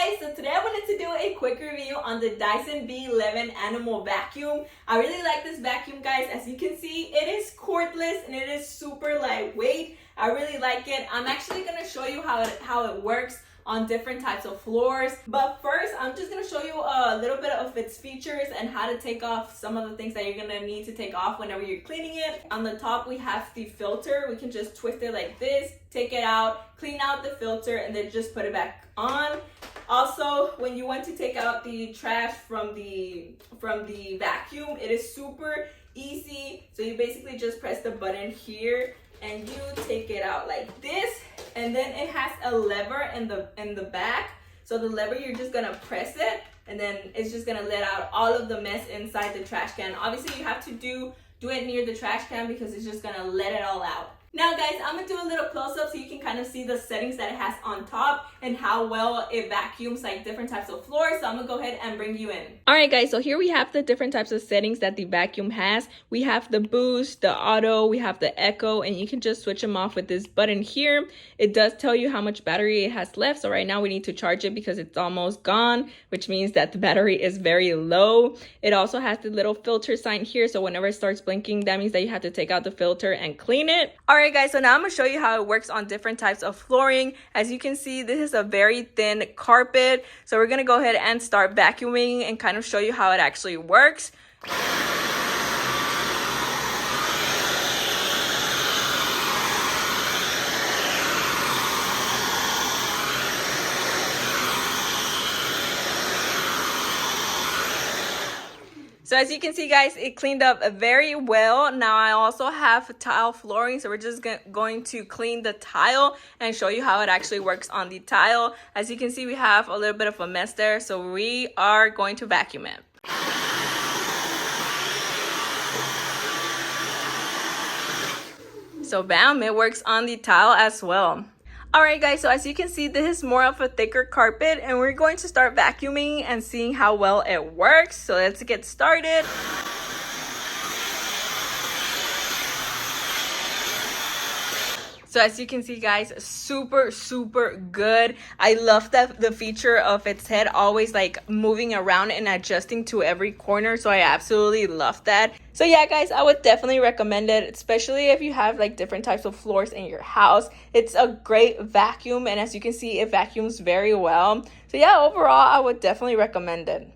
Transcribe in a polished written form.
guys, so today I wanted to do a quick review on the Dyson V11 animal vacuum. I really like this vacuum, guys. As you can see, it is cordless and it is super lightweight. I really like it. I'm actually going to show you how it works on different types of floors. But first, I'm just going to show you a little bit of its features and how to take off some of the things that you're going to need to take off whenever you're cleaning it. On the top, we have the filter. We can just twist it like this, take it out, clean out the filter, and then just put it back on. Also, when you want to take out the trash from the vacuum, it is super easy. So you basically just press the button here and you take it out like this. And then it has a lever in the back. So the lever, you're just gonna press it and then it's just gonna let out all of the mess inside the trash can. Obviously you have to do it near the trash can because it's just gonna let it all out. Now guys, I'm gonna do a little close-up so you can kind of see the settings that it has on top and how well it vacuums like different types of floors. So I'm gonna go ahead and bring you in. All right guys, so here we have the different types of settings that the vacuum has. We have the boost, the auto, we have the echo, and you can just switch them off with this button here. It does tell you how much battery it has left. So right now we need to charge it because it's almost gone, which means that the battery is very low. It also has the little filter sign here. So whenever it starts blinking, that means that you have to take out the filter and clean it. All right guys, so now I'm going to show you how it works on different types of flooring. As you can see, this is a very thin carpet. So we're going to go ahead and start vacuuming and kind of show you how it actually works. So as you can see guys, it cleaned up very well. Now I also have tile flooring, so we're just going to clean the tile and show you how it actually works on the tile. As you can see, we have a little bit of a mess there, so we are going to vacuum it. So bam, it works on the tile as well. Alright guys, so as you can see, this is more of a thicker carpet and we're going to start vacuuming and seeing how well it works. So let's get started. So as you can see guys, super good. I love that the feature of its head always like moving around and adjusting to every corner. So I absolutely love that. So yeah guys, I would definitely recommend it, especially if you have like different types of floors in your house. It's a great vacuum and as you can see, it vacuums very well. So yeah, overall I would definitely recommend it.